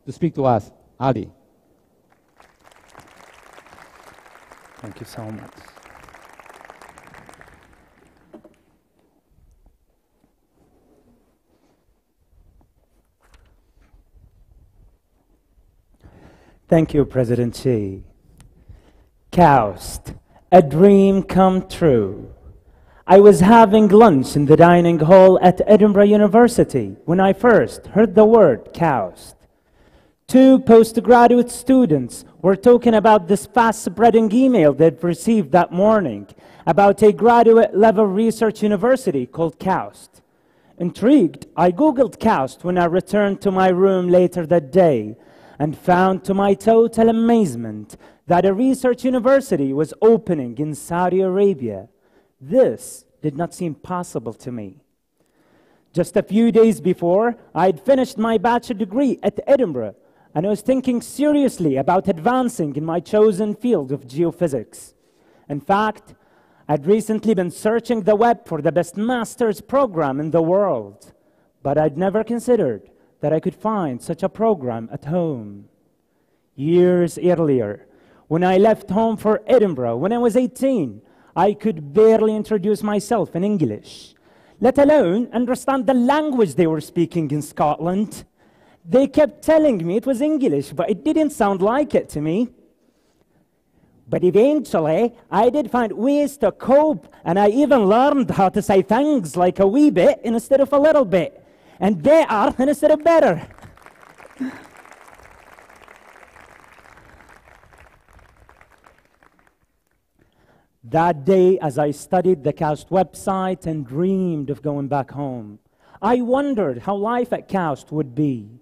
to speak to us. Ali. Thank you so much. Thank you, President Xi. KAUST, a dream come true. I was having lunch in the dining hall at Edinburgh University when I first heard the word KAUST. Two postgraduate students were talking about this fast-spreading email they'd received that morning about a graduate-level research university called KAUST. Intrigued, I Googled KAUST when I returned to my room later that day and found to my total amazement that a research university was opening in Saudi Arabia. This did not seem possible to me. Just a few days before, I had finished my bachelor degree at Edinburgh, and I was thinking seriously about advancing in my chosen field of geophysics. In fact, I'd recently been searching the web for the best master's program in the world, but I'd never considered that I could find such a program at home. Years earlier, when I left home for Edinburgh when I was 18, I could barely introduce myself in English, let alone understand the language they were speaking in Scotland. They kept telling me it was English, but it didn't sound like it to me. But eventually, I did find ways to cope, and I even learned how to say things like a wee bit instead of a little bit, and better instead of better. That day, as I studied the KAUST website and dreamed of going back home, I wondered how life at KAUST would be.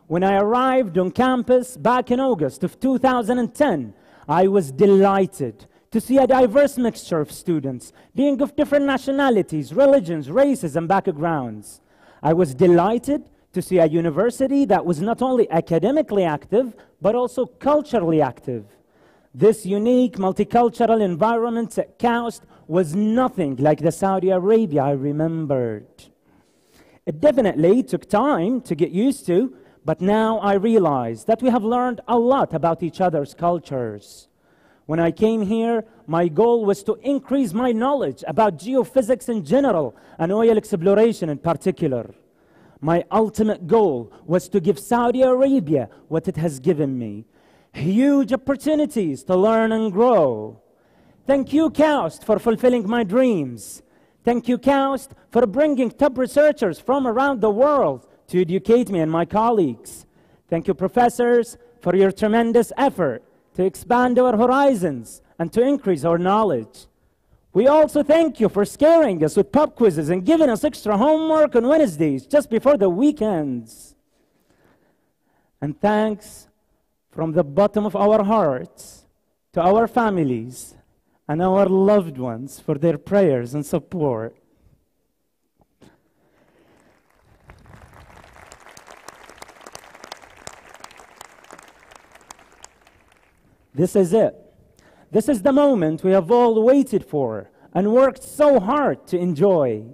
When I arrived on campus back in August of 2010, I was delighted to see a diverse mixture of students, being of different nationalities, religions, races, and backgrounds. I was delighted to see a university that was not only academically active, but also culturally active. This unique multicultural environment at KAUST was nothing like the Saudi Arabia I remembered. It definitely took time to get used to, but now I realize that we have learned a lot about each other's cultures. When I came here, my goal was to increase my knowledge about geophysics in general and oil exploration in particular. My ultimate goal was to give Saudi Arabia what it has given me: huge opportunities to learn and grow. Thank you, KAUST, for fulfilling my dreams. Thank you, KAUST, for bringing top researchers from around the world to educate me and my colleagues. Thank you, professors, for your tremendous effort to expand our horizons and to increase our knowledge. We also thank you for scaring us with pop quizzes and giving us extra homework on Wednesdays just before the weekends. And thanks from the bottom of our hearts to our families and our loved ones for their prayers and support. This is it. This is the moment we have all waited for and worked so hard to enjoy.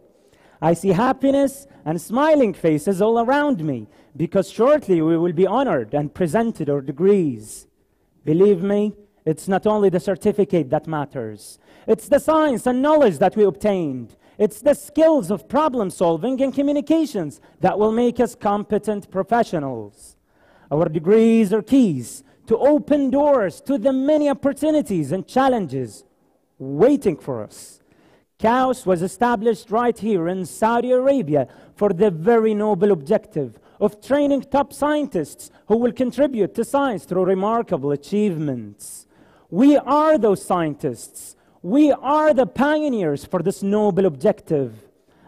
I see happiness and smiling faces all around me because shortly we will be honored and presented our degrees. Believe me, it's not only the certificate that matters. It's the science and knowledge that we obtained. It's the skills of problem solving and communications that will make us competent professionals. Our degrees are keys to open doors to the many opportunities and challenges waiting for us. KAUST was established right here in Saudi Arabia for the very noble objective of training top scientists who will contribute to science through remarkable achievements. We are those scientists. We are the pioneers for this noble objective.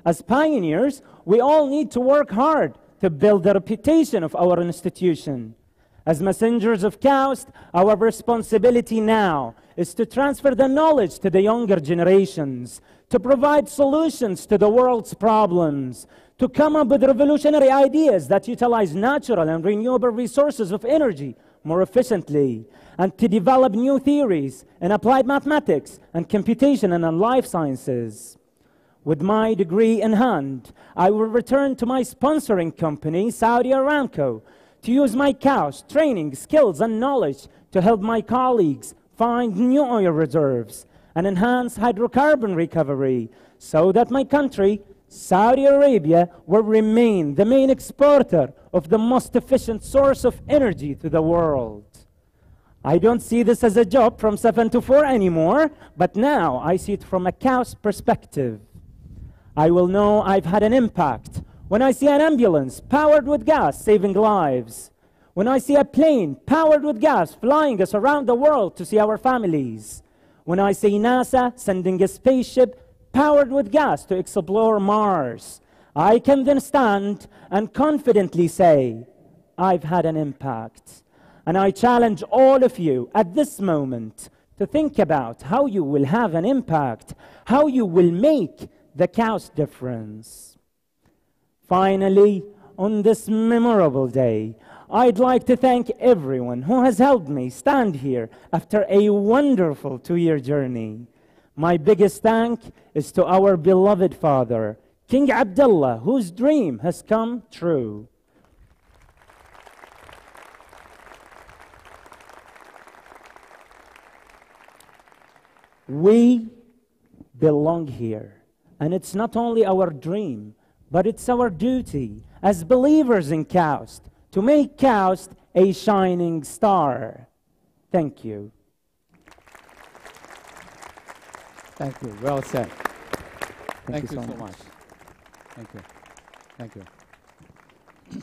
As pioneers, we all need to work hard to build the reputation of our institution. As messengers of KAUST, our responsibility now is to transfer the knowledge to the younger generations, to provide solutions to the world's problems, to come up with revolutionary ideas that utilize natural and renewable resources of energy more efficiently, and to develop new theories in applied mathematics and computation and life sciences. With my degree in hand, I will return to my sponsoring company, Saudi Aramco, to use my KAUST training, skills, and knowledge to help my colleagues find new oil reserves and enhance hydrocarbon recovery so that my country, Saudi Arabia, will remain the main exporter of the most efficient source of energy to the world. I don't see this as a job from 7 to 4 anymore, but now I see it from a KAUST perspective. I will know I've had an impact when I see an ambulance powered with gas saving lives, when I see a plane powered with gas flying us around the world to see our families, when I see NASA sending a spaceship powered with gas to explore Mars. I can then stand and confidently say, I've had an impact. And I challenge all of you at this moment to think about how you will have an impact, how you will make the KAUST difference. Finally, on this memorable day, I'd like to thank everyone who has helped me stand here after a wonderful 2-year journey. My biggest thank is to our beloved father, King Abdullah, whose dream has come true. We belong here, and it's not only our dream, but it's our duty as believers in KAUST to make KAUST a shining star. Thank you. Thank you. Well said. Thank you so much. Thank you. Thank you.